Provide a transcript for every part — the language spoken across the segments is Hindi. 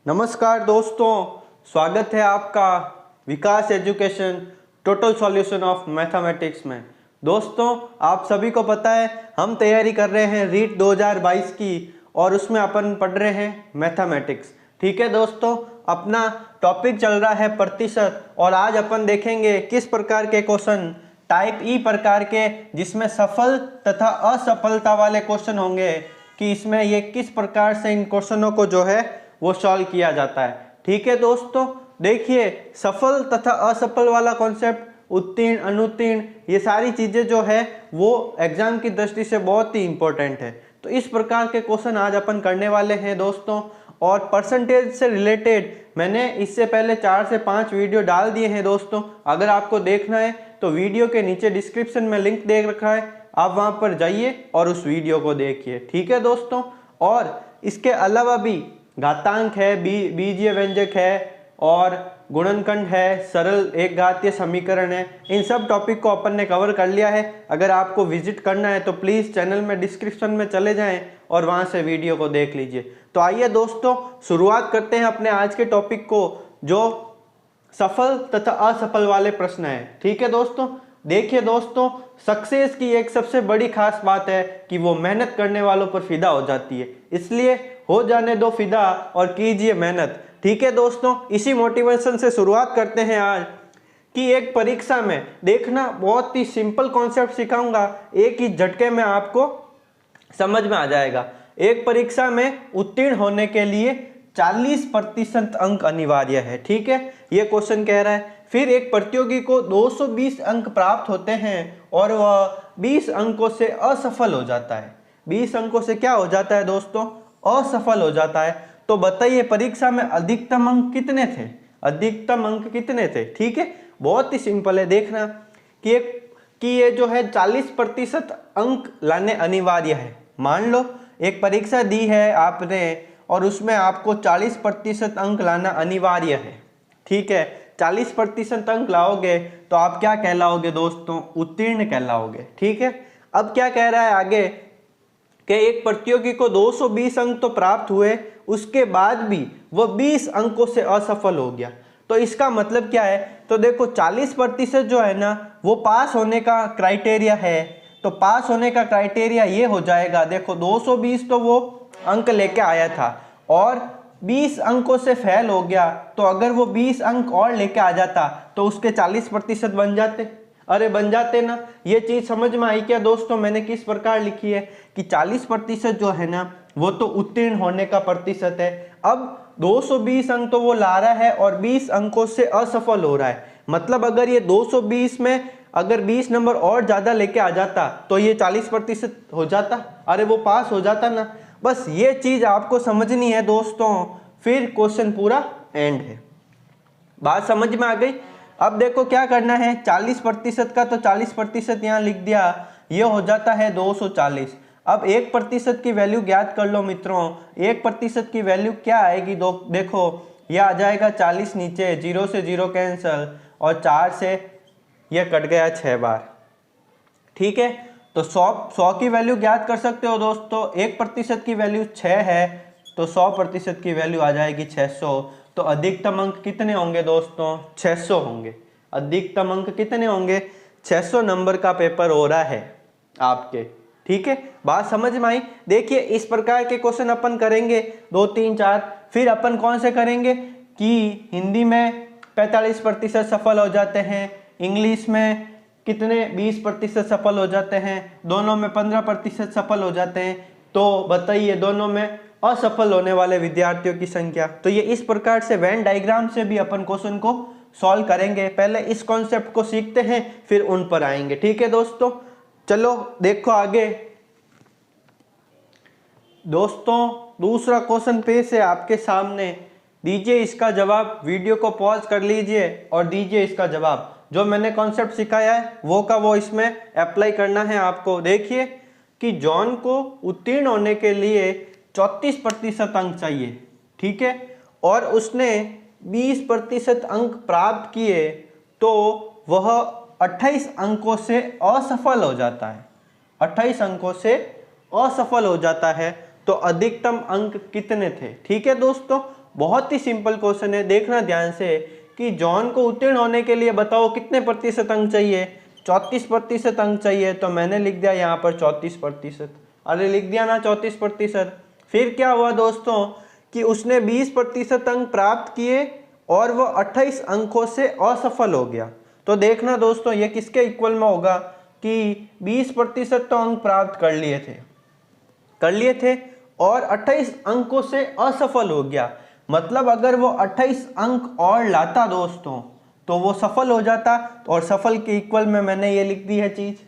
नमस्कार दोस्तों, स्वागत है आपका Vikas education total solution of mathematics में। दोस्तों, आप सभी को पता है हम तैयारी कर रहे हैं रीट 2022 की और उसमें अपन पढ़ रहे हैं मैथमेटिक्स। ठीक है दोस्तों, अपना टॉपिक चल रहा है प्रतिशत और आज अपन देखेंगे किस प्रकार के क्वेश्चन टाइप ई प्रकार के जिसमें सफल तथा असफलता वाले क्वेश्चन होंगे कि इसमें ये किस प्रकार से इन क्वेश्चनों को जो है वो सॉल्व किया जाता है। ठीक है दोस्तों, देखिए सफल तथा असफल वाला कॉन्सेप्ट, उत्तीर्ण अनुत्तीर्ण, ये सारी चीजें जो है वो एग्जाम की दृष्टि से बहुत ही इंपॉर्टेंट है। तो इस प्रकार के क्वेश्चन आज अपन करने वाले हैं दोस्तों। और परसेंटेज से रिलेटेड मैंने इससे पहले 4 से 5 वीडियो डाल दिए हैं दोस्तों। अगर आपको देखना है तो वीडियो के नीचे डिस्क्रिप्शन में लिंक दे रखा है, आप वहां पर जाइए और उस वीडियो को देखिए। ठीक है दोस्तों, और इसके अलावा भी घातांक है, बीजीय व्यंजक है और गुणनखंड है, सरल एक घातीय समीकरण है, इन सब टॉपिक को अपन ने कवर कर लिया है। अगर आपको विजिट करना है तो प्लीज़ चैनल में डिस्क्रिप्शन में चले जाएं और वहां से वीडियो को देख लीजिए। तो आइए दोस्तों, शुरुआत करते हैं अपने आज के टॉपिक को, जो सफल तथा असफल वाले प्रश्न है। ठीक है दोस्तों, देखिए दोस्तों, सक्सेस की एक सबसे बड़ी खास बात है कि वो मेहनत करने वालों पर फिदा हो जाती है। इसलिए हो जाने दो फिदा और कीजिए मेहनत। ठीक है दोस्तों, इसी मोटिवेशन से शुरुआत करते हैं आज कि एक परीक्षा में देखना, बहुत ही सिंपल कॉन्सेप्ट सिखाऊंगा, एक ही झटके में आपको समझ में आ जाएगा। एक परीक्षा में उत्तीर्ण होने के लिए 40% अंक अनिवार्य है। ठीक है, ये क्वेश्चन कह रहा है। फिर एक प्रतियोगी को 220 अंक प्राप्त होते हैं और वह 20 अंकों से असफल हो जाता है। 20 अंकों से क्या हो जाता है दोस्तों? असफल हो जाता है। तो बताइए परीक्षा में अधिकतम अंक कितने थे? अधिकतम अंक कितने थे? ठीक है, बहुत ही सिंपल है। देखना कि ये जो है 40% अंक लाने अनिवार्य है। मान लो एक परीक्षा दी है आपने और उसमें आपको 40% अंक लाना अनिवार्य है। ठीक है, 40% अंक लाओगे तो आप क्या कहलाओगे दोस्तों? उत्तीर्ण कहलाओगे। ठीक है, अब क्या कह रहा है आगे कि एक प्रतियोगी को 220 अंक तो प्राप्त हुए, उसके बाद भी वह 20 अंकों से असफल हो गया। तो इसका मतलब क्या है? तो देखो 40% जो है ना वो पास होने का क्राइटेरिया है। तो पास होने का क्राइटेरिया ये हो जाएगा, देखो 220 तो वो अंक लेके आया था और 20 अंकों से फेल हो गया। तो अगर वो 20 अंक और लेके आ जाता तो उसके 40% बन जाते। अरे बन जाते ना। ये चीज समझ में आई क्या दोस्तों? मैंने किस प्रकार लिखी है कि 40% जो है ना वो तो उत्तीर्ण होने का प्रतिशत है। अब 220 अंक तो वो ला रहा है और 20 अंकों से असफल हो रहा है। मतलब अगर ये 220 में अगर 20 नंबर और ज्यादा लेके आ जाता तो ये 40% हो जाता। अरे वो पास हो जाता ना। बस ये चीज आपको समझनी है दोस्तों, फिर क्वेश्चन पूरा एंड है। बात समझ में आ गई? अब देखो क्या करना है, 40% का तो 40% यहाँ लिख दिया, ये हो जाता है 240। अब 1% की वैल्यू ज्ञात कर लो मित्रों। 1% की वैल्यू क्या आएगी? देखो यह आ जाएगा 40 नीचे, 0 से 0 कैंसल और 4 से यह कट गया 6 बार। ठीक है, तो 100 की वैल्यू ज्ञात कर सकते हो दोस्तों। 1% की वैल्यू 6 है तो 100% की वैल्यू आ जाएगी 600। तो अधिकतम अंक कितने होंगे दोस्तों? 600 होंगे। अधिकतम अंक कितने होंगे? 600 नंबर का पेपर हो रहा है आपके। ठीक है, बात समझ में आई? देखिए इस प्रकार के क्वेश्चन अपन करेंगे 2 3 4। फिर अपन कौन से करेंगे कि हिंदी में 45% सफल हो जाते हैं, इंग्लिश में कितने 20% सफल हो जाते हैं, दोनों में 15% सफल हो जाते हैं। तो बताइए दोनों में असफल होने वाले विद्यार्थियों की संख्या। तो ये इस प्रकार से वेन डायग्राम से भी अपन क्वेश्चन को सॉल्व करेंगे। पहले इस कॉन्सेप्ट को सीखते हैं फिर उन पर आएंगे। ठीक है दोस्तों, चलो देखो आगे। दोस्तों दूसरा क्वेश्चन पेश है आपके सामने, दीजिए इसका जवाब। वीडियो को पॉज कर लीजिए और दीजिए इसका जवाब। जो मैंने कॉन्सेप्ट सिखाया है वो का वो इसमें अप्लाई करना है आपको। देखिए कि जॉन को उत्तीर्ण होने के लिए 34% अंक चाहिए। ठीक है, और उसने 20% अंक प्राप्त किए तो वह 28 अंकों से असफल हो जाता है। 28 अंकों से असफल हो जाता है। तो अधिकतम अंक कितने थे? ठीक है दोस्तों, बहुत ही सिंपल क्वेश्चन है, देखना ध्यान से कि जॉन को उत्तीर्ण होने के लिए बताओ कितने प्रतिशत अंक चाहिए। 34% अंक चाहिए, तो मैंने लिख दिया यहाँ पर 34%। अरे लिख दिया ना 34%। फिर क्या हुआ दोस्तों कि उसने 20% अंक प्राप्त किए और वो 28 अंकों से असफल हो गया। तो देखना दोस्तों ये किसके इक्वल में होगा कि 20% तो अंक प्राप्त कर लिए थे और 28 अंकों से असफल हो गया। मतलब अगर वो 28 अंक और लाता दोस्तों तो वो सफल हो जाता, और सफल के इक्वल में मैंने ये लिख दी है चीज।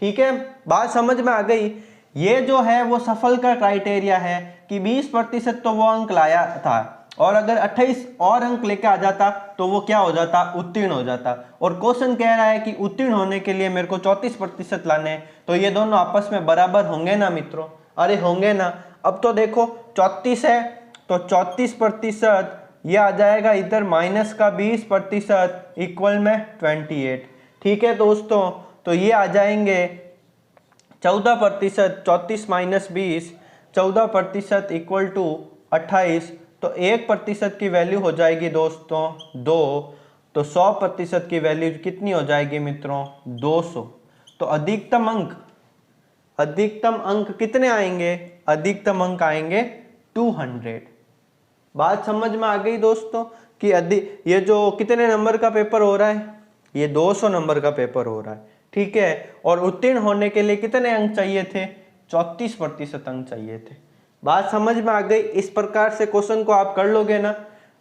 ठीक है, बात समझ में आ गई। ये जो है वो सफल का क्राइटेरिया है कि 20% तो वो अंक लाया था और अगर 28 और अंक लेके आ जाता तो वो क्या हो जाता, उत्तीर्ण हो जाता। और क्वेश्चन कह रहा है कि उत्तीर्ण होने के लिए मेरे को 34% लाने हैं, तो ये दोनों आपस में बराबर होंगे ना मित्रों? अरे होंगे ना। अब तो देखो 34 है तो 34% ये आ जाएगा इधर माइनस का 20% इक्वल में 28। ठीक है दोस्तों, तो ये आ जाएंगे 14%, 34 माइनस 20, 14% इक्वल टू 28। तो 1% की वैल्यू हो जाएगी दोस्तों 2। तो 100% की वैल्यू कितनी हो जाएगी मित्रों? 200। तो अधिकतम अंक कितने आएंगे? अधिकतम अंक आएंगे 200। बात समझ में आ गई दोस्तों कि ये जो कितने नंबर का पेपर हो रहा है? ये 200 नंबर का पेपर हो रहा है। ठीक है, और उत्तीर्ण होने के लिए कितने अंक चाहिए थे? 34% अंक चाहिए थे। बात समझ में आ गई। इस प्रकार से क्वेश्चन को आप कर लोगे ना,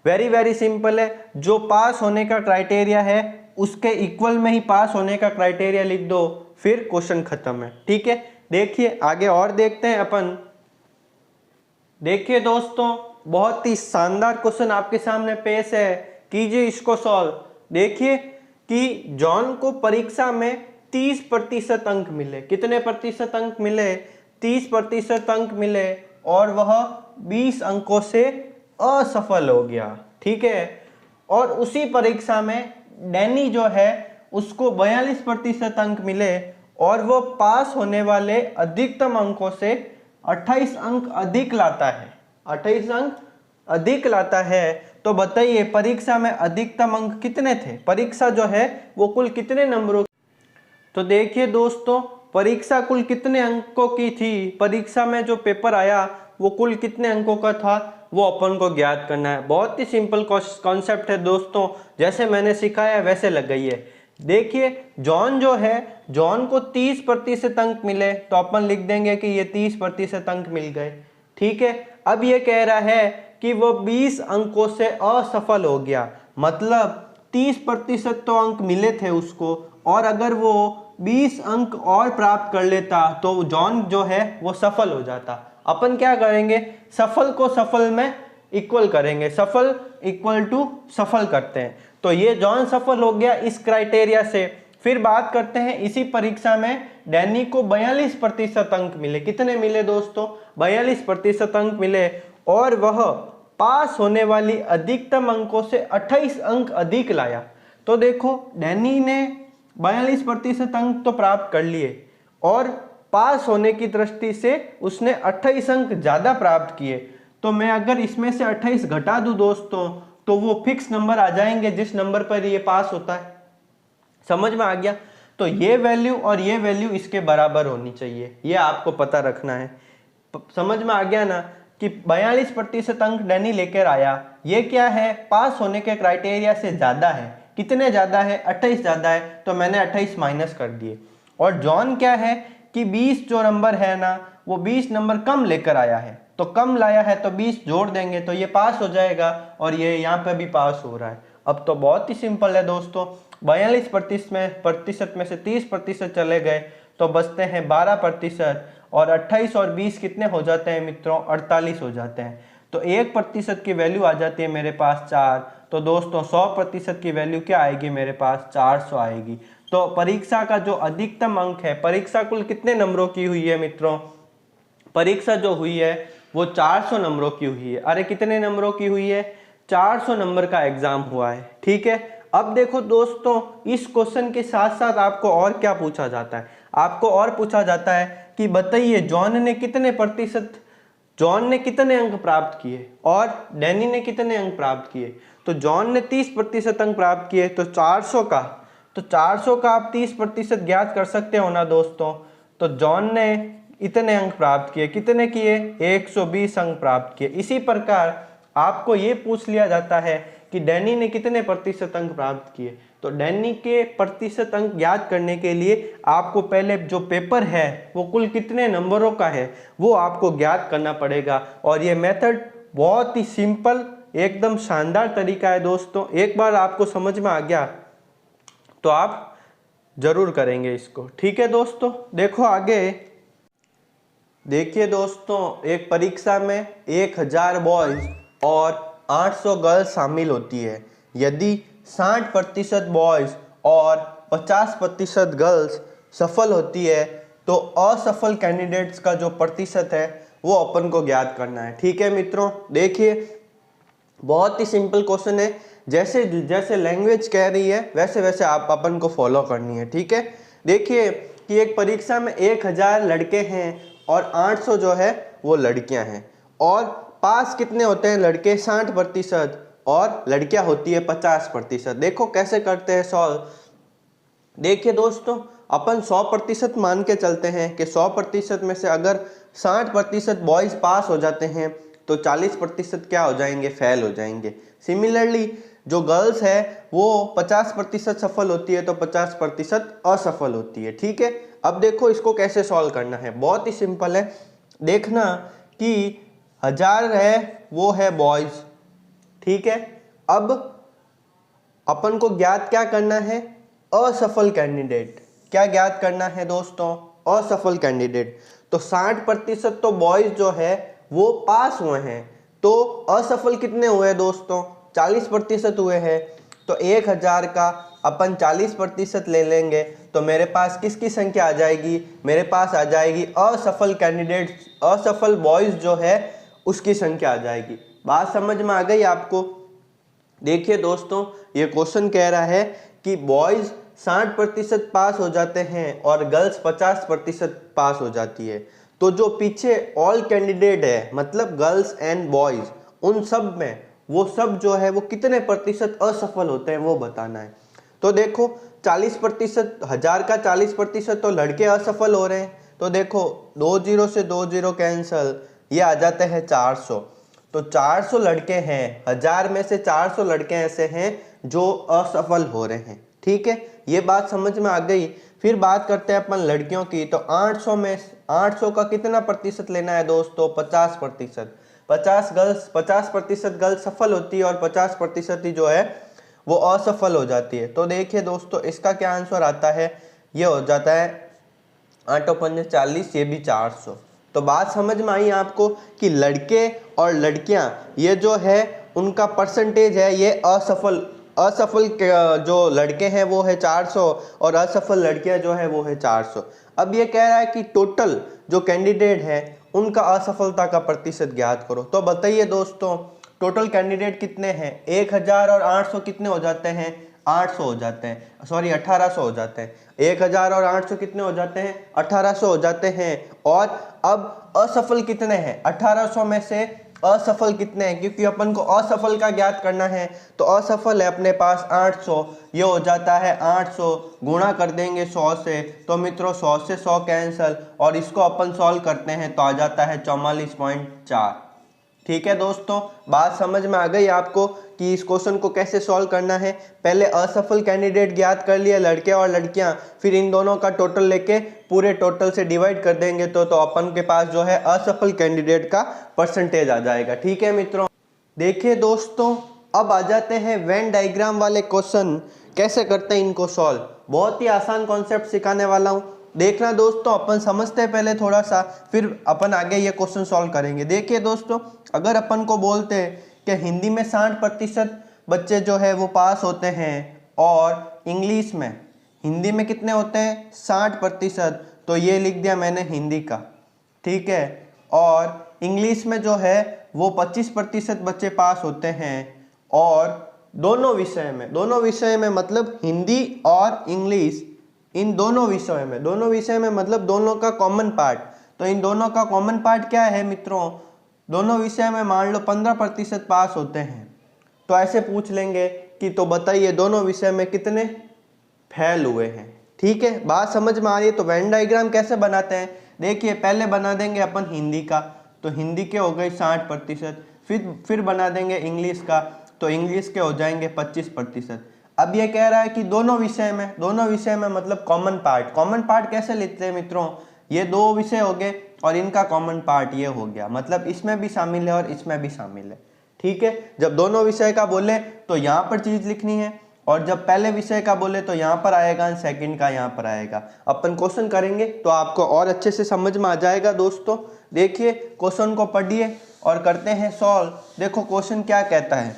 वेरी वेरी सिंपल है। जो पास होने का क्राइटेरिया है उसके इक्वल में ही पास होने का क्राइटेरिया लिख दो, फिर क्वेश्चन खत्म है। ठीक है, देखिए आगे और देखते हैं अपन। देखिए दोस्तों बहुत ही शानदार क्वेश्चन आपके सामने पेश है, कीजिए इसको सॉल्व। देखिए कि जॉन को परीक्षा में 30% अंक मिले। कितने प्रतिशत अंक मिले? 30% अंक मिले और वह 20 अंकों से असफल हो गया। ठीक है, और उसी परीक्षा में डैनी जो है उसको 42% अंक मिले और वो पास होने वाले अधिकतम अंकों से 28 अंक अधिक लाता है। 28 अंक अधिक लाता है। तो बताइए परीक्षा में अधिकतम अंक कितने थे? परीक्षा जो है वो कुल कितने नंबरों? तो देखिए दोस्तों परीक्षा कुल कितने अंकों की थी? परीक्षा में जो पेपर आया वो कुल कितने अंकों का था वो अपन को ज्ञात करना है। बहुत ही सिंपल कॉन्सेप्ट है दोस्तों, जैसे मैंने सिखाया वैसे लगाइए। देखिए जॉन जो है, जॉन को 30% अंक मिले तो अपन लिख देंगे कि ये 30% अंक मिल गए। ठीक है, अब ये कह रहा है कि वो 20 अंकों से असफल हो गया। मतलब 30% तो अंक मिले थे उसको, और अगर वो 20 अंक और प्राप्त कर लेता तो जॉन जो है वो सफल हो जाता। अपन क्या करेंगे? सफल को सफल में इक्वल करेंगे, सफल इक्वल टू सफल करते हैं। तो ये जॉन सफल हो गया इस क्राइटेरिया से। फिर बात करते हैं इसी परीक्षा में डैनी को 42% अंक मिले। कितने मिले दोस्तों? 42% अंक मिले और वह पास होने वाली अधिकतम अंकों से 28 अंक अधिक लाया। तो देखो डैनी ने 42% अंक तो प्राप्त कर लिए और पास होने की दृष्टि से उसने 28 अंक ज्यादा प्राप्त किए। तो मैं अगर इसमें से 28 घटा दूं दोस्तों तो वो फिक्स नंबर आ जाएंगे जिस नंबर पर ये पास होता है। समझ में आ गया? तो ये वैल्यू और ये वैल्यू इसके बराबर होनी चाहिए, ये आपको पता रखना है। समझ में आ गया ना कि 42% अंक डैनी लेकर आया। ये क्या है? पास होने के क्राइटेरिया से ज्यादा है। कितने ज्यादा है? 28 ज्यादा है, तो मैंने 28 माइनस कर दिए। और जॉन क्या है कि 20 जो नंबर है ना वो 20 नंबर कम लेकर आया है, तो कम लाया है तो 20 जोड़ देंगे तो ये पास हो जाएगा, और ये यहाँ पे भी पास हो रहा है। अब तो बहुत ही सिंपल है दोस्तों, 42% में से 30% चले गए तो बचते हैं 12%, और 28 और 20 कितने हो जाते हैं मित्रों? 48 हो जाते हैं। तो 1% की वैल्यू आ जाती है मेरे पास 4। तो दोस्तों 100% की वैल्यू क्या आएगी मेरे पास? 400 आएगी। तो परीक्षा का जो अधिकतम अंक है, परीक्षा कुल कितने नंबरों की हुई है मित्रों? परीक्षा जो हुई है वो 400 नंबरों की हुई है। अरे कितने नंबरों की हुई है? 400 नंबर का एग्जाम हुआ है। ठीक है, अब देखो दोस्तों इस क्वेश्चन के साथ साथ आपको और क्या पूछा जाता है? आपको और पूछा जाता है कि बताइए जॉन ने कितने प्रतिशत जॉन ने कितने अंक प्राप्त किए और डैनी ने कितने अंक प्राप्त किए। तो जॉन ने 30% अंक प्राप्त किए, तो 400 का आप 30% ज्ञात कर सकते हो ना दोस्तों। तो जॉन ने इतने अंक प्राप्त किए, कितने किए, 120 अंक प्राप्त किए। इसी प्रकार आपको ये पूछ लिया जाता है कि डैनी ने कितने प्रतिशत अंक प्राप्त किए। तो डैनी के प्रतिशत अंक ज्ञात करने के लिए आपको पहले जो पेपर है वो कुल कितने नंबरों का है वो आपको ज्ञात करना पड़ेगा। और ये मेथड बहुत ही सिंपल, एकदम शानदार तरीका है दोस्तों। एक बार आपको समझ में आ गया तो आप जरूर करेंगे इसको। ठीक है दोस्तों, देखो आगे। देखिए दोस्तों, एक परीक्षा में 1000 बॉयज और 800 गर्ल्स शामिल होती है। यदि 60% बॉयज और 50% गर्ल्स सफल होती है तो असफल कैंडिडेट्स का जो प्रतिशत है वो अपन को ज्ञात करना है। ठीक है मित्रों, देखिए बहुत ही सिंपल क्वेश्चन है। जैसे जैसे लैंग्वेज कह रही है वैसे वैसे आप अपन को फॉलो करनी है। ठीक है, देखिए कि एक परीक्षा में 1000 लड़के हैं और 800 जो है वो लड़कियां हैं, और पास कितने होते हैं लड़के, 60%, और लड़कियां होती है 50%। देखो कैसे करते हैं सॉल्व। देखिए दोस्तों, अपन 100% मान के चलते हैं कि 100% में से अगर 60% बॉयज पास हो जाते हैं तो 40% क्या हो जाएंगे, फेल हो जाएंगे। सिमिलरली जो गर्ल्स है वो 50% सफल होती है तो 50% असफल होती है। ठीक है, अब देखो इसको कैसे सॉल्व करना है, बहुत ही सिंपल है। देखना कि 1000 है वो है बॉयज, ठीक है। अब अपन को ज्ञात क्या करना है, असफल कैंडिडेट। क्या ज्ञात करना है दोस्तों, असफल कैंडिडेट। तो 60% तो बॉयज जो है वो पास हुए हैं, तो असफल कितने हुए दोस्तों, 40% हुए हैं। तो 1000 का अपन 40% ले लेंगे तो मेरे पास किसकी संख्या आ जाएगी, मेरे पास आ जाएगी असफल कैंडिडेट, असफल बॉयज जो है उसकी संख्या आ जाएगी। बात समझ में आ गई आपको। देखिए दोस्तों, ये क्वेश्चन कह रहा है कि बॉयज 60% पास हो जाते हैं और गर्ल्स 50% पास हो जाती है। तो जो पीछे ऑल कैंडिडेट है, मतलब गर्ल्स एंड बॉयज, उन सब में वो सब जो है वो कितने प्रतिशत असफल होते हैं वो बताना है। तो देखो 40%, 1000 का 40% तो लड़के असफल हो रहे हैं। तो देखो 2 0 से 2 0 कैंसल, ये आ जाते हैं 400। तो 400 लड़के हैं, 1000 में से 400 लड़के ऐसे हैं जो असफल हो रहे हैं। ठीक है, ये बात समझ में आ गई। फिर बात करते हैं अपन लड़कियों की। तो 800 में 800 का कितना प्रतिशत लेना है दोस्तों, 50%। 50% गर्ल्स सफल होती है और 50% ही जो है वो असफल हो जाती है। तो देखिए दोस्तों, इसका क्या आंसर आता है, ये हो जाता है 8 और 5 40, ये भी 400। तो बात समझ में आई आपको कि लड़के और लड़कियां ये जो है उनका परसेंटेज है, ये असफल जो लड़के हैं वो है 400 और असफल लड़कियां जो है वो है 400। अब ये कह रहा है कि टोटल जो कैंडिडेट है उनका असफलता का प्रतिशत ज्ञात करो। तो बताइए दोस्तों, टोटल कैंडिडेट कितने हैं, 1000 और 800 कितने हो जाते हैं, 800 हो जाते हैं, सॉरी 1800 हो जाते हैं। 1000 और 800 कितने हो जाते हैं, 1800 हो जाते हैं। और अब असफल कितने हैं, 1800 में से असफल कितने हैं, क्योंकि अपन को असफल का ज्ञात करना है। तो असफल है अपने पास 800, ये हो जाता है 800 गुणा कर देंगे 100 से। तो मित्रों 100 से 100 कैंसल, और इसको अपन सॉल्व करते हैं तो आ जाता है 44.4। ठीक है दोस्तों, बात समझ में आ गई आपको कि इस क्वेश्चन को कैसे सॉल्व करना है। पहले असफल कैंडिडेट ज्ञात कर लिए लड़के और लड़कियां, फिर इन दोनों का टोटल लेके पूरे टोटल से डिवाइड कर देंगे तो अपन के पास जो है असफल कैंडिडेट का परसेंटेज आ जाएगा। ठीक है मित्रों, देखिए दोस्तों, अब आ जाते हैं वेन डायग्राम वाले क्वेश्चन। कैसे करते हैं इनको सॉल्व, बहुत ही आसान कॉन्सेप्ट सिखाने वाला हूँ। देखना दोस्तों, अपन समझते हैं पहले थोड़ा सा, फिर अपन आगे ये क्वेश्चन सॉल्व करेंगे। देखिए दोस्तों, अगर अपन को बोलते हैं कि हिंदी में 60% बच्चे जो है वो पास होते हैं और इंग्लिश में, हिंदी में कितने होते हैं 60%, तो ये लिख दिया मैंने हिंदी का, ठीक है। और इंग्लिश में जो है वो 25% बच्चे पास होते हैं, और दोनों विषय में मतलब हिंदी और इंग्लिश, इन दोनों विषय में मतलब दोनों का कॉमन पार्ट। तो इन दोनों का कॉमन पार्ट क्या है मित्रों, दोनों विषय में मान लो 15% पास होते हैं, तो ऐसे पूछ लेंगे कि तो बताइए दोनों विषय में कितने फेल हुए हैं। ठीक है, बात समझ में आ रही है। तो वेन डायग्राम कैसे बनाते हैं, देखिए पहले बना देंगे अपन हिंदी का, तो हिंदी के हो गए 60%, फिर बना देंगे इंग्लिश का, तो इंग्लिश के हो जाएंगे 25%। अब ये कह रहा है कि दोनों विषय में मतलब कॉमन पार्ट कैसे लेते हैं मित्रों, ये दो विषय हो गए और इनका कॉमन पार्ट ये हो गया, मतलब इसमें भी शामिल है और इसमें भी शामिल है। ठीक है, जब दोनों विषय का बोले तो यहाँ पर चीज लिखनी है, और जब पहले विषय का बोले तो यहाँ पर आएगा, सेकंड का यहाँ पर आएगा। अपन क्वेश्चन करेंगे तो आपको और अच्छे से समझ में आ जाएगा। दोस्तों देखिए क्वेश्चन को पढ़िए और करते हैं सॉल्व। देखो क्वेश्चन क्या कहता है,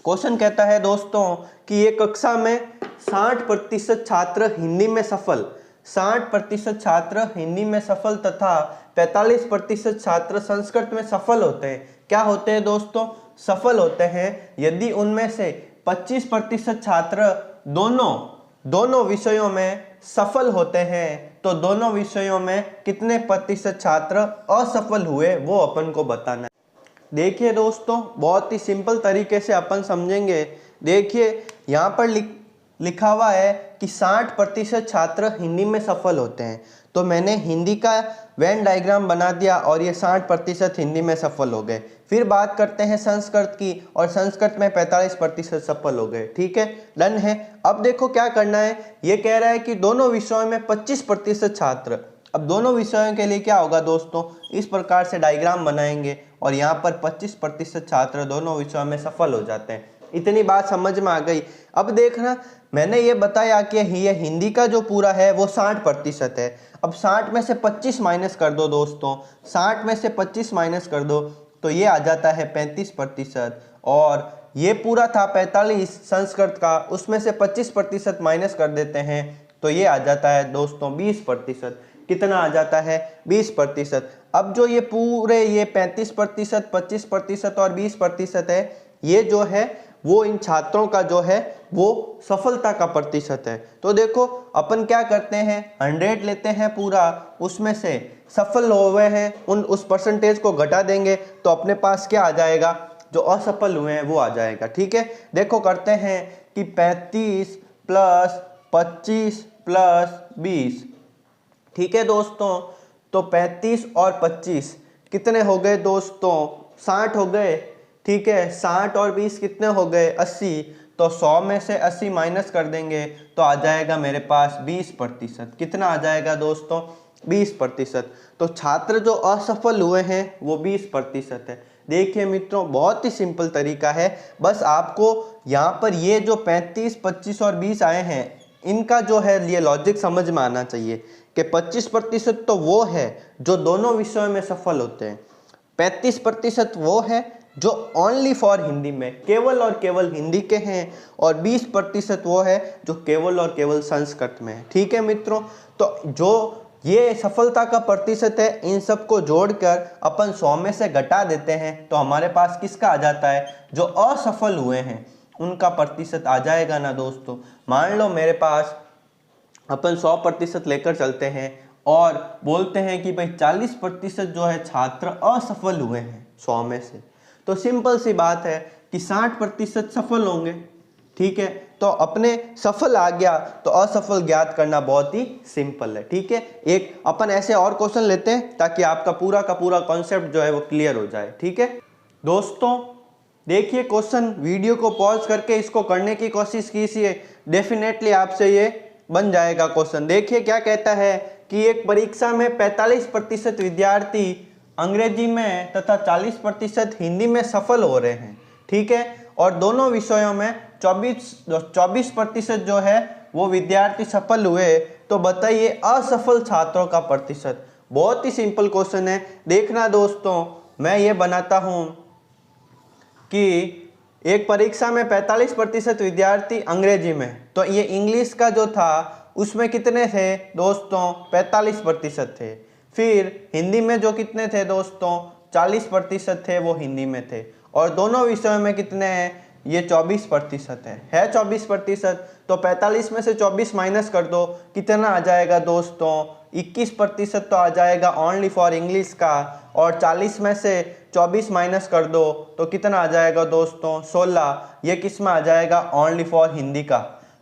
क्वेश्चन कहता है दोस्तों कि एक कक्षा में 60% छात्र हिंदी में सफल, 60% छात्र हिंदी में सफल तथा 45% छात्र संस्कृत में सफल होते हैं। क्या होते हैं दोस्तों, सफल होते हैं। यदि उनमें से 25% छात्र दोनों विषयों में सफल होते हैं तो दोनों विषयों में कितने प्रतिशत छात्र असफल हुए वो अपन को बताना है। देखिए दोस्तों बहुत ही सिंपल तरीके से अपन समझेंगे। देखिए यहाँ पर लिखा हुआ है कि 60% छात्र हिंदी में सफल होते हैं, तो मैंने हिंदी का वेन डायग्राम बना दिया और ये 60% हिंदी में सफल हो गए। फिर बात करते हैं संस्कृत की, और संस्कृत में 45% सफल हो गए। ठीक है, डन है। अब देखो क्या करना है, ये कह रहा है कि दोनों विषयों में 25% छात्र। अब दोनों विषयों के लिए क्या होगा दोस्तों, इस प्रकार से डायग्राम बनाएंगे और यहाँ पर 25% छात्र दोनों विषयों में सफल हो जाते हैं। इतनी बात समझ में आ गई। अब देखना, मैंने ये बताया कि ये हिंदी का जो पूरा है वो 60% है। अब 60 में से 25 माइनस कर दो दोस्तों, 60 में से 25 माइनस कर दो तो ये आ जाता है 35%, और ये पूरा था 45 संस्कृत का, उसमें से 25% माइनस कर देते हैं तो ये आ जाता है दोस्तों 20%। कितना आ जाता है, 20%। अब जो ये पूरे ये 35%, 25% और 20% है, ये जो है वो इन छात्रों का जो है वो सफलता का प्रतिशत है। तो देखो अपन क्या करते हैं, 100 लेते हैं पूरा, उसमें से सफल हुए हैं उस परसेंटेज को घटा देंगे तो अपने पास क्या आ जाएगा, जो असफल हुए हैं वो आ जाएगा। ठीक है, देखो करते हैं कि 35 + 25 + 20। ठीक है दोस्तों, तो 35 और 25 कितने हो गए दोस्तों, 60 हो गए। ठीक है, 60 और 20 कितने हो गए, 80। तो 100 में से 80 माइनस कर देंगे तो आ जाएगा मेरे पास 20%। कितना आ जाएगा दोस्तों, 20%। तो छात्र जो असफल हुए हैं वो 20% है। देखिए मित्रों बहुत ही सिंपल तरीका है, बस आपको यहाँ पर ये जो 35, 25 और 20 आए हैं इनका जो है ये लॉजिक समझ में आना चाहिए कि 25% तो वो है जो दोनों विषयों में सफल होते हैं, 35% वो है जो ओनली फॉर हिंदी में केवल और केवल हिंदी के हैं, और 20% वो है जो केवल और केवल संस्कृत में है। ठीक है मित्रों, तो जो ये सफलता का प्रतिशत है इन सबको जोड़कर अपन 100 में से घटा देते हैं तो हमारे पास किसका आ जाता है, जो असफल हुए हैं उनका प्रतिशत आ जाएगा ना दोस्तों। मान लो मेरे पास अपन 100% लेकर चलते हैं और बोलते हैं कि भाई 40% जो है छात्र असफल हुए हैं 100 में से, तो सिंपल सी बात है कि 60% सफल होंगे। ठीक है, तो अपने सफल आ गया तो असफल ज्ञात करना बहुत ही सिंपल है। ठीक है, एक अपन ऐसे और क्वेश्चन लेते हैं ताकि आपका पूरा का पूरा कॉन्सेप्ट जो है वो क्लियर हो जाए। ठीक है दोस्तों, देखिए क्वेश्चन, वीडियो को पॉज करके इसको करने की कोशिश कीजिए, डेफिनेटली आपसे ये बन जाएगा क्वेश्चन। देखिए क्या कहता है कि एक परीक्षा में 45% विद्यार्थी अंग्रेजी में तथा 40% हिंदी में सफल हो रहे हैं। ठीक है, और दोनों विषयों में 24% जो है वो विद्यार्थी सफल हुए, तो बताइए असफल छात्रों का प्रतिशत। बहुत ही सिंपल क्वेश्चन है। देखना दोस्तों, मैं ये बनाता हूं कि एक परीक्षा में 45% विद्यार्थी अंग्रेजी में, तो ये इंग्लिश का जो था उसमें कितने थे दोस्तों, 45% थे। फिर हिंदी में जो कितने थे दोस्तों, 40% थे वो हिंदी में थे, और दोनों विषयों में कितने हैं, ये 24% है 24%। तो 45 में से 24 माइनस कर दो, कितना आ जाएगा दोस्तों, 21% तो आ जाएगा ओनली फॉर इंग्लिश का, और 40 में से 24 माइनस कर दो तो कितना आ जाएगा दोस्तों 16। ये किस में आ जाएगा, ओनली फॉर हिंदी का।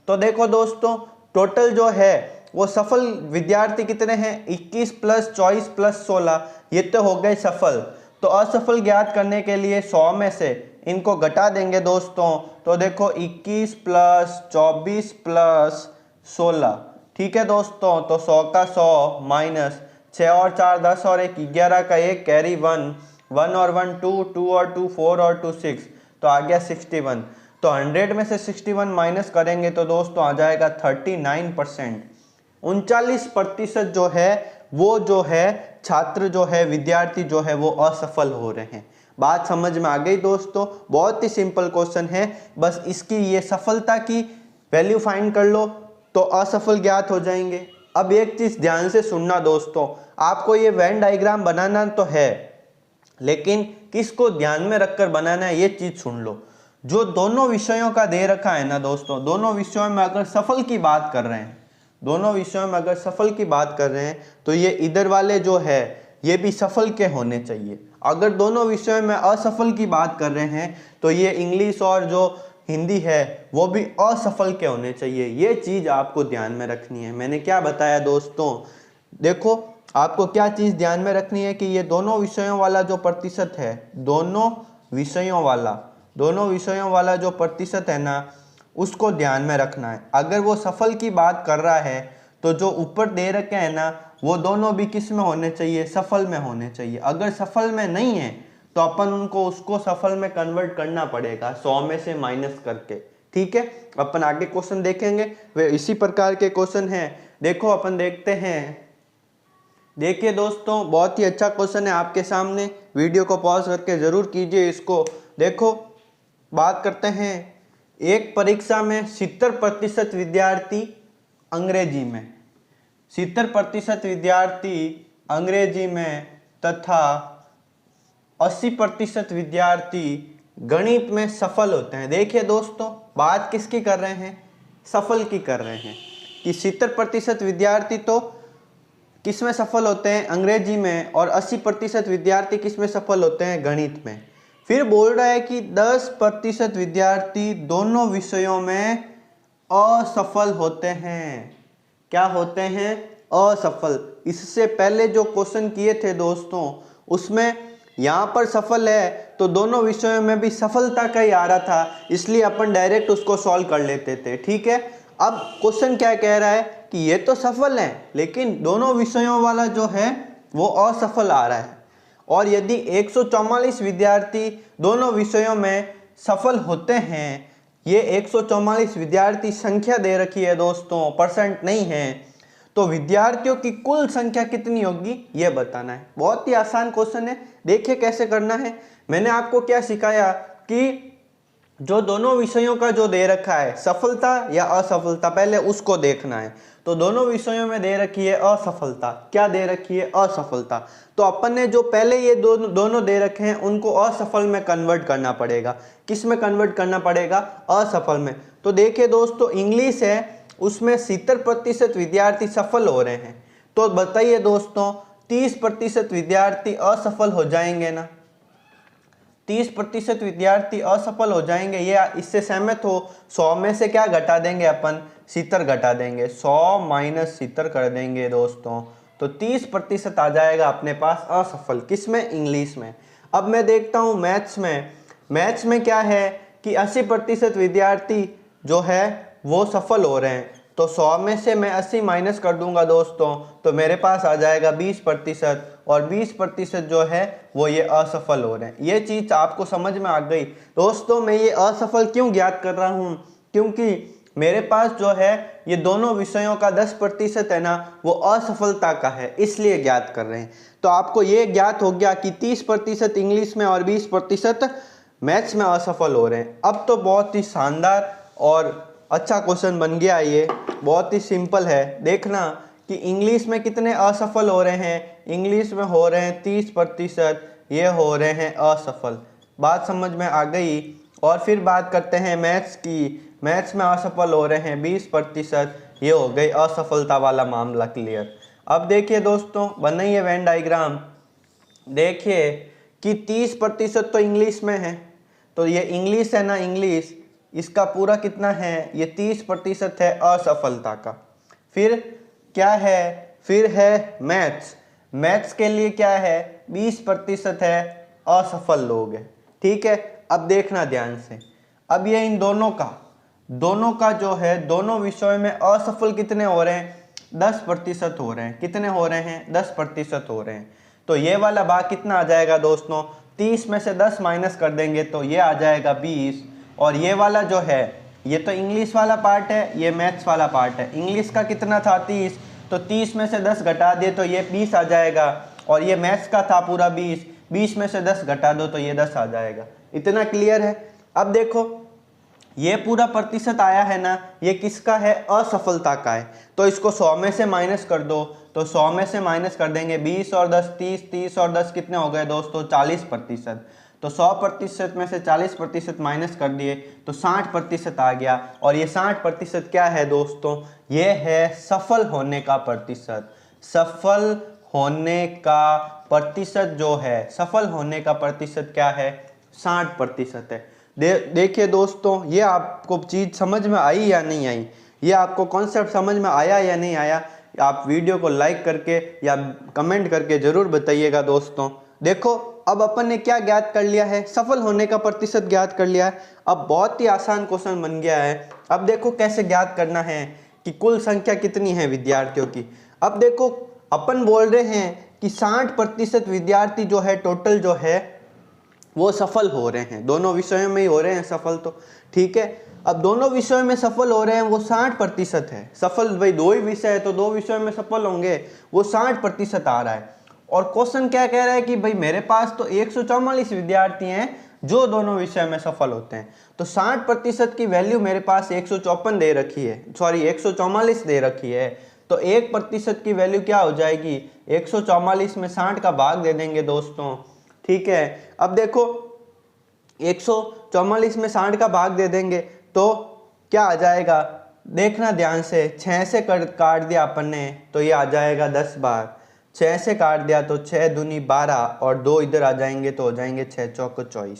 तो देखो दोस्तों टोटल जो है वो सफल विद्यार्थी कितने हैं, 21 प्लस 24 प्लस 16, ये तो हो गए सफल। तो असफल ज्ञात करने के लिए 100 में से इनको घटा देंगे दोस्तों। तो देखो 21 प्लस 24 प्लस 16, ठीक है दोस्तों। तो 100 का 100 माइनस 6 और 4 10 और 1 11 का 1 कैरी 1 1 और 1 2 2 और 2 4 और 2 6, तो आ गया 61। तो 100 में से 61 माइनस करेंगे तो दोस्तों आ जाएगा 39%। 39% जो है वो जो है छात्र जो है विद्यार्थी जो है वो असफल हो रहे हैं। बात समझ में आ गई दोस्तों, बहुत ही सिंपल क्वेश्चन है। बस इसकी ये सफलता की वैल्यू फाइंड कर लो तो असफल ज्ञात हो जाएंगे। अब एक चीज ध्यान से सुनना दोस्तों, आपको ये वेन डायग्राम बनाना तो है, लेकिन किसको ध्यान में रखकर बनाना है ये चीज सुन लो। जो दोनों विषयों का दे रखा है ना दोस्तों, दोनों विषयों में अगर सफल की बात कर रहे हैं, दोनों विषयों में अगर सफल की बात कर रहे हैं तो ये इधर वाले जो है ये भी सफल के होने चाहिए। अगर दोनों विषयों में असफल की बात कर रहे हैं तो ये इंग्लिश और जो हिंदी है वो भी असफल के होने चाहिए। ये चीज आपको ध्यान में रखनी है। मैंने क्या बताया दोस्तों, देखो आपको क्या चीज ध्यान में रखनी है कि ये दोनों विषयों वाला जो प्रतिशत है, दोनों विषयों वाला जो प्रतिशत है ना, उसको ध्यान में रखना है। अगर वो सफल की बात कर रहा है तो जो ऊपर दे रखे हैं ना वो दोनों भी किस में होने चाहिए, सफल में होने चाहिए। अगर सफल में नहीं है तो अपन उनको उसको सफल में कन्वर्ट करना पड़ेगा 100 में से माइनस करके, ठीक है। अपन आगे क्वेश्चन देखेंगे, वे इसी प्रकार के क्वेश्चन हैं। देखो अपन देखते हैं, देखिए दोस्तों बहुत ही अच्छा क्वेश्चन है आपके सामने, वीडियो को पॉज करके जरूर कीजिए इसको। देखो बात करते हैं, एक परीक्षा में 70% विद्यार्थी अंग्रेजी में, 70% विद्यार्थी अंग्रेजी में तथा 80% विद्यार्थी गणित में सफल होते हैं। देखिए दोस्तों बात किसकी कर रहे हैं, सफल की कर रहे हैं कि 70% विद्यार्थी तो किस में सफल होते हैं, अंग्रेजी में, और 80% विद्यार्थी किस में सफल होते हैं, गणित में। फिर बोल रहा है कि 10% विद्यार्थी दोनों विषयों में असफल होते हैं। क्या होते हैं, असफल। इससे पहले जो क्वेश्चन किए थे दोस्तों उसमें यहाँ पर सफल है तो दोनों विषयों में भी सफलता का ही आ रहा था, इसलिए अपन डायरेक्ट उसको सॉल्व कर लेते थे, ठीक है। अब क्वेश्चन क्या कह रहा है कि ये तो सफल है लेकिन दोनों विषयों वाला जो है वो असफल आ रहा है। और यदि 144 विद्यार्थी दोनों विषयों में सफल होते हैं, ये 144 विद्यार्थी संख्या दे रखी है दोस्तों, परसेंट नहीं है, तो विद्यार्थियों की कुल संख्या कितनी होगी ये बताना है। बहुत ही आसान क्वेश्चन है, देखिए कैसे करना है। मैंने आपको क्या सिखाया कि जो दोनों विषयों का जो दे रखा है सफलता या असफलता, पहले उसको देखना है। तो दोनों विषयों में दे रखी है असफलता, क्या दे रखी है, असफलता। तो अपन ने जो पहले ये दोनों दे रखे हैं उनको असफल में कन्वर्ट करना पड़ेगा। किस में कन्वर्ट करना पड़ेगा, असफल में। तो देखिए दोस्तों इंग्लिश है उसमें 70% विद्यार्थी सफल हो रहे हैं, तो बताइए दोस्तों 30% विद्यार्थी असफल हो जाएंगे ना, 30% विद्यार्थी असफल हो जाएंगे, ये इससे सहमत हो। 100 में से क्या घटा देंगे अपन, 70 घटा देंगे, 100 माइनस 70 कर देंगे दोस्तों, तो 30% आ जाएगा अपने पास असफल। किस में, इंग्लिश में। अब मैं देखता हूँ मैथ्स में, मैथ्स में क्या है कि 80% विद्यार्थी जो है वो सफल हो रहे हैं, तो 100 में से मैं 80 माइनस कर दूंगा दोस्तों, तो मेरे पास आ जाएगा 20%, और 20% जो है वो ये असफल हो रहे हैं। ये चीज़ आपको समझ में आ गई दोस्तों। मैं ये असफल क्यों ज्ञात कर रहा हूँ, क्योंकि मेरे पास जो है ये दोनों विषयों का 10% है ना वो असफलता का है, इसलिए ज्ञात कर रहे हैं। तो आपको ये ज्ञात हो गया कि 30% इंग्लिश में और 20% मैथ्स में असफल हो रहे हैं। अब तो बहुत ही शानदार और अच्छा क्वेश्चन बन गया, ये बहुत ही सिंपल है। देखना कि इंग्लिश में कितने असफल हो रहे हैं, इंग्लिश में हो रहे हैं 30%, ये हो रहे हैं असफल। बात समझ में आ गई। और फिर बात करते हैं मैथ्स की, मैथ्स में असफल हो रहे हैं 20%, ये हो गई असफलता वाला मामला क्लियर। अब देखिए दोस्तों बनाइए वेन डायग्राम। देखिए कि 30% तो इंग्लिश में है, तो ये इंग्लिश है ना, इंग्लिश, इसका पूरा कितना है, ये 30% है असफलता का। फिर क्या है, फिर है मैथ्स, मैथ्स के लिए क्या है, 20% है असफल लोग हैं। ठीक है, अब देखना ध्यान से, अब ये इन दोनों का जो है, दोनों विषयों में असफल कितने हो रहे हैं, 10% हो रहे हैं। कितने हो रहे हैं, 10% हो रहे हैं। तो ये वाला भाग कितना आ जाएगा दोस्तों, 30 में से 10 माइनस कर देंगे तो ये आ जाएगा 20। और ये वाला जो है, ये तो इंग्लिश वाला पार्ट है, ये मैथ्स वाला पार्ट है। इंग्लिश का कितना था 30, तो 30 में से 10 घटा दिए तो ये 20 आ जाएगा। और ये मैथ्स का था पूरा 20, 20 में से 10 घटा दो तो ये 10 आ जाएगा। इतना क्लियर है। अब देखो ये पूरा प्रतिशत आया है ना, ये किसका है, असफलता का है। तो इसको 100 में से माइनस कर दो, तो 100 में से माइनस कर देंगे 20 और 10 30, 30 और 10 कितने हो गए दोस्तों, 40%। तो 100% में से 40% माइनस कर दिए तो 60% आ गया। और ये 60% क्या है दोस्तों, ये है सफल होने का प्रतिशत। सफल होने का प्रतिशत जो है, सफल होने का प्रतिशत क्या है, 60% है। देखिए दोस्तों, ये आपको चीज़ समझ में आई या नहीं आई, ये आपको कॉन्सेप्ट समझ में आया या नहीं आया, आप वीडियो को लाइक करके या कमेंट करके ज़रूर बताइएगा दोस्तों। देखो अब अपन ने क्या ज्ञात कर लिया है, सफल होने का प्रतिशत ज्ञात कर लिया है। अब बहुत ही आसान क्वेश्चन बन गया है। अब देखो कैसे ज्ञात करना है कि कुल संख्या कितनी है विद्यार्थियों की। अब देखो अपन बोल रहे हैं कि 60% विद्यार्थी जो है टोटल जो है वो सफल हो रहे हैं, दोनों विषयों में ही हो रहे हैं सफल। तो ठीक है, अब दोनों विषयों में सफल हो रहे हैं, वो 60% है सफल। भाई दो ही विषय है तो दो विषयों में सफल होंगे, वो 60% आ रहा है। और क्वेश्चन क्या कह रहा है कि भाई मेरे पास तो 144 विद्यार्थी हैं जो दोनों विषय में सफल होते हैं। तो 60% की वैल्यू मेरे पास 154 दे रखी है, सॉरी 144 दे रखी है। तो 1% की वैल्यू क्या हो जाएगी, 144 में 60 का भाग दे देंगे दोस्तों। ठीक है, अब देखो 144 में 60 का भाग दे देंगे तो क्या आ जाएगा, देखना ध्यान से, 6 से काट दिया अपन ने तो ये आ जाएगा 10 बार। 6 से काट दिया तो 6 दूनी 12 और 2 इधर आ जाएंगे तो हो जाएंगे 6 चौक 24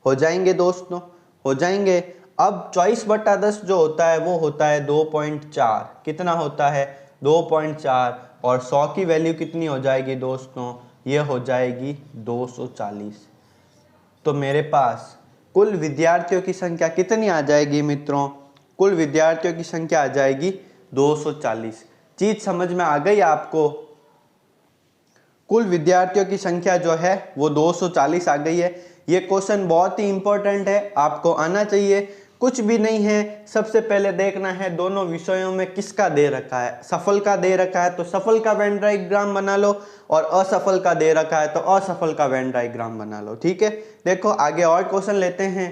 हो जाएंगे दोस्तों, हो जाएंगे। अब 24/10 जो होता है वो होता है 2.4, कितना होता है 2.4। और 100 की वैल्यू कितनी हो जाएगी दोस्तों, ये हो जाएगी 240। तो मेरे पास कुल विद्यार्थियों की संख्या कितनी आ जाएगी मित्रों, कुल विद्यार्थियों की संख्या आ जाएगी 240। चीज समझ में आ गई आपको, कुल विद्यार्थियों की संख्या जो है वो 240 आ गई है। ये क्वेश्चन बहुत ही इंपॉर्टेंट है, आपको आना चाहिए। कुछ भी नहीं है, सबसे पहले देखना है दोनों विषयों में किसका दे रखा है। सफल का दे रखा है तो सफल का वेन डायग्राम बना लो, और असफल का दे रखा है तो असफल का वेन डायग्राम बना लो। ठीक है, देखो आगे और क्वेश्चन लेते हैं।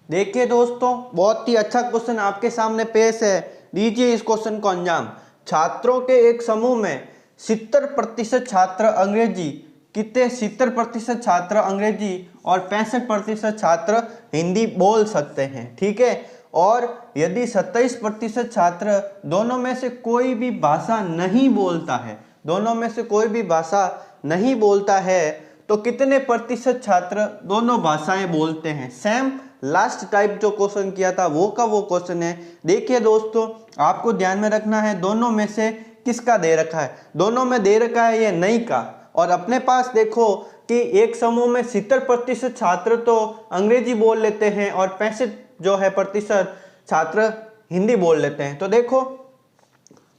देखिए दोस्तों, बहुत ही अच्छा क्वेश्चन आपके सामने पेश है, दीजिए इस क्वेश्चन को अंजाम। छात्रों के एक समूह में 70% छात्र अंग्रेजी, कितने 70% छात्र अंग्रेजी और 65% छात्र हिंदी बोल सकते हैं। ठीक है, और यदि 27% छात्र दोनों में से कोई भी भाषा नहीं बोलता है, दोनों में से कोई भी भाषा नहीं बोलता है, तो कितने प्रतिशत छात्र दोनों भाषाएं बोलते हैं। सेम लास्ट टाइप जो क्वेश्चन किया था वो का वो क्वेश्चन है। देखिए दोस्तों, आपको ध्यान में रखना है दोनों में से किसका दे रखा है, दोनों में दे रखा है ये नहीं का। और अपने पास देखो कि एक समूह में 70% छात्र तो अंग्रेजी बोल लेते हैं और 65 जो है प्रतिशत छात्र हिंदी बोल लेते हैं। तो देखो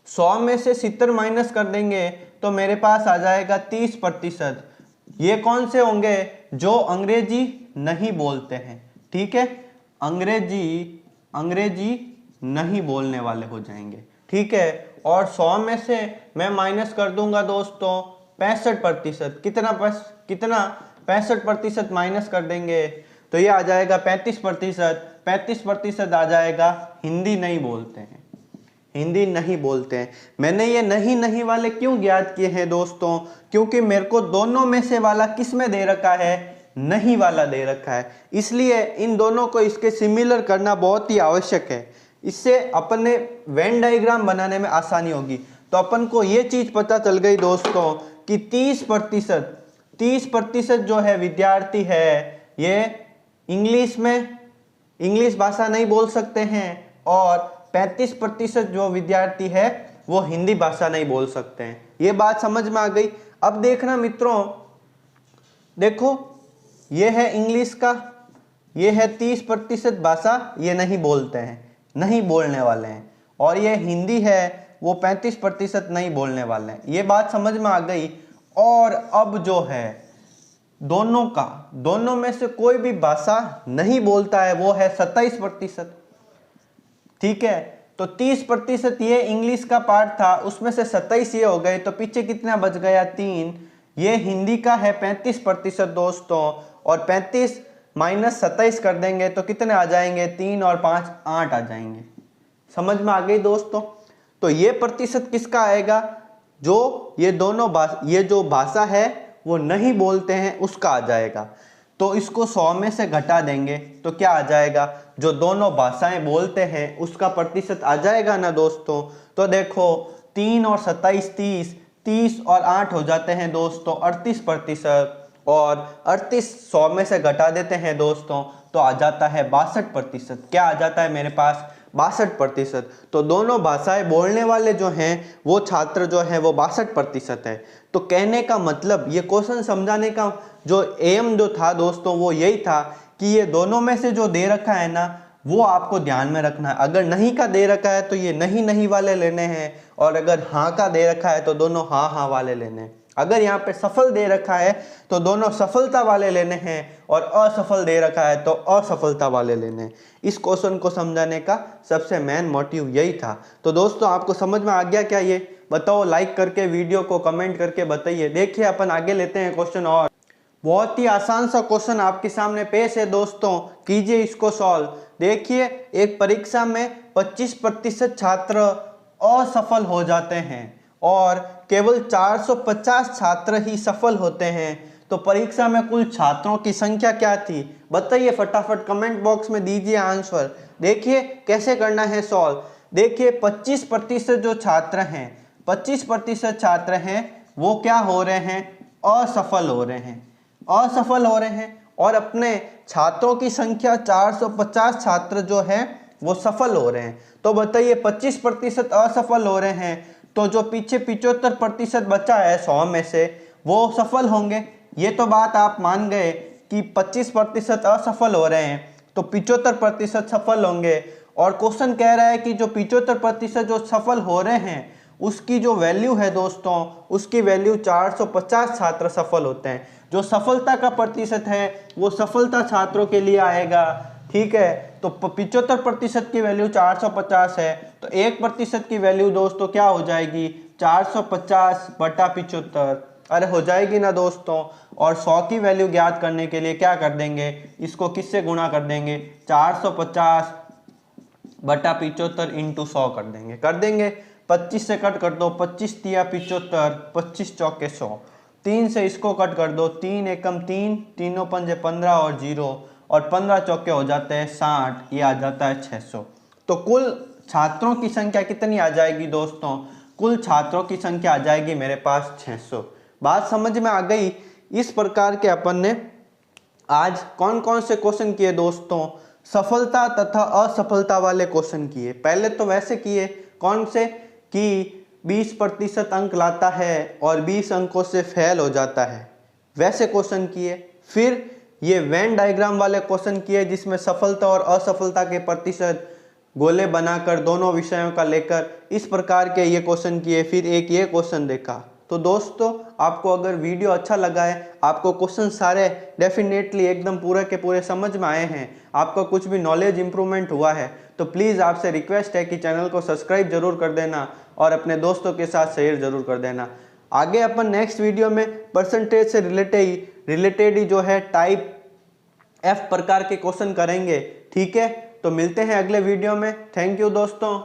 100 में से 70 माइनस कर देंगे तो मेरे पास आ जाएगा 30%। ये कौन से होंगे, जो अंग्रेजी नहीं बोलते हैं। ठीक है, अंग्रेजी नहीं बोलने वाले हो जाएंगे। ठीक है, और 100 में से मैं माइनस कर दूंगा दोस्तों 65%। कितना 65% माइनस कर देंगे तो ये आ जाएगा 35%। 35% आ जाएगा हिंदी नहीं बोलते हैं, हिंदी नहीं बोलते हैं। मैंने ये नहीं वाले क्यों ज्ञात किए हैं दोस्तों, क्योंकि मेरे को दोनों में से वाला किस में दे रखा है, नहीं वाला दे रखा है, इसलिए इन दोनों को इसके सिमिलर करना बहुत ही आवश्यक है। इससे अपन ने वेन डायग्राम बनाने में आसानी होगी। तो अपन को ये चीज पता चल गई दोस्तों कि 30% 30% जो है विद्यार्थी है ये इंग्लिश भाषा नहीं बोल सकते हैं और 35% जो विद्यार्थी है वो हिंदी भाषा नहीं बोल सकते हैं। ये बात समझ में आ गई। अब देखना मित्रों, देखो ये है इंग्लिश का, ये है 30% भाषा ये नहीं बोलते हैं, नहीं बोलने वाले हैं, और ये हिंदी है वो 35% नहीं बोलने वाले हैं। ये बात समझ में आ गई। और अब जो है दोनों में से कोई भी भाषा नहीं बोलता है वो है 27%। ठीक है, तो 30% ये इंग्लिश का पार्ट था, उसमें से 27 ये हो गए, तो पीछे कितना बच गया 3। ये हिंदी का है 35% दोस्तों, और 35 माइनस 27 कर देंगे तो कितने आ जाएंगे, 3 और 5 8 आ जाएंगे। समझ में आ गई दोस्तों। तो ये प्रतिशत किसका आएगा, जो ये जो भाषा है वो नहीं बोलते हैं उसका आ जाएगा। तो इसको 100 में से घटा देंगे तो क्या आ जाएगा, जो दोनों भाषाएं बोलते हैं उसका प्रतिशत आ जाएगा ना दोस्तों। तो देखो 3 और 27 30 और 8 हो जाते हैं दोस्तों 38%, और 38 100 में से घटा देते हैं दोस्तों तो आ जाता है 62%। क्या आ जाता है मेरे पास, 62%। तो दोनों भाषाएं बोलने वाले जो हैं वो छात्र जो हैं वो 62% है। तो कहने का मतलब, ये क्वेश्चन समझाने का जो एम जो था दोस्तों वो यही था कि ये दोनों में से जो दे रखा है ना वो आपको ध्यान में रखना है। अगर नहीं का दे रखा है तो ये नहीं वाले लेने हैं, और अगर हाँ का दे रखा है तो दोनों हाँ वाले लेने हैं। अगर यहाँ पे सफल दे रखा है तो दोनों सफलता वाले लेने हैं, और असफल दे रखा है तो असफलता वाले लेने हैं। इस क्वेश्चन को समझाने का सबसे मेन मोटिव यही था। तो दोस्तों आपको समझ में आ गया क्या, ये बताओ लाइक करके, वीडियो को कमेंट करके बताइए। देखिए अपन आगे लेते हैं क्वेश्चन, और बहुत ही आसान सा क्वेश्चन आपके सामने पेश है दोस्तों, कीजिए इसको सॉल्व। देखिए एक परीक्षा में 25% छात्र असफल हो जाते हैं और केवल 450 छात्र ही सफल होते हैं, तो परीक्षा में कुल छात्रों की संख्या क्या थी, बताइए फटाफट कमेंट बॉक्स में दीजिए आंसर। देखिए कैसे करना है सॉल्व। देखिए 25% जो छात्र हैं, 25% छात्र हैं वो क्या हो रहे हैं, असफल हो रहे हैं, और अपने छात्रों की संख्या 450 छात्र जो है वो सफल हो रहे हैं। तो बताइए 25% असफल हो रहे हैं, तो जो पीछे 75% बचा है 100 में से वो सफल होंगे। ये तो बात आप मान गए कि 25% असफल हो रहे हैं तो 75% सफल होंगे, और क्वेश्चन कह रहा है कि जो 75% जो सफल हो रहे हैं उसकी जो वैल्यू है दोस्तों, उसकी वैल्यू 450 छात्र सफल होते हैं। जो सफलता का प्रतिशत है वो सफलता छात्रों के लिए आएगा। ठीक है, तो 75% की वैल्यू 450 है, तो 1% की वैल्यू दोस्तों क्या हो जाएगी, 450 बटा 75। अरे हो जाएगी ना दोस्तों। और 100 की वैल्यू ज्ञात करने के लिए क्या कर देंगे, इसको किससे गुणा कर देंगे, 450 बटा 75 इंटू 100 कर देंगे। 25 से कट कर दो, 25 तिया 75, 25 चौके 100। 3 से इसको कट कर दो, 3 एकम 3, तीनों पंजे 15 और 0, और 15 चौके हो जाते हैं 60, ये आ जाता है 600। तो कुल छात्रों की संख्या कितनी आ जाएगी दोस्तों, कुल छात्रों की संख्या आ जाएगी मेरे पास 600। बात समझ में आ गई। इस प्रकार के अपन ने आज कौन कौन से क्वेश्चन किए दोस्तों, सफलता तथा असफलता वाले क्वेश्चन किए। पहले तो वैसे किए, कौन से, कि 20% अंक लाता है और 20 अंकों से फेल हो जाता है, वैसे क्वेश्चन किए। फिर ये वेन डायग्राम वाले क्वेश्चन किए जिसमें सफलता और असफलता के प्रतिशत गोले बनाकर दोनों विषयों का लेकर इस प्रकार के ये क्वेश्चन किए। फिर एक ये क्वेश्चन देखा। तो दोस्तों आपको अगर वीडियो अच्छा लगा है, आपको क्वेश्चन सारे डेफिनेटली एकदम पूरे के पूरे समझ में आए हैं, आपको कुछ भी नॉलेज इंप्रूवमेंट हुआ है, तो प्लीज़ आपसे रिक्वेस्ट है कि चैनल को सब्सक्राइब जरूर कर देना और अपने दोस्तों के साथ शेयर जरूर कर देना। आगे अपन नेक्स्ट वीडियो में परसेंटेज से रिलेटेड ही जो है टाइप F प्रकार के क्वेश्चन करेंगे। ठीक है, तो मिलते हैं अगले वीडियो में। थैंक यू दोस्तों।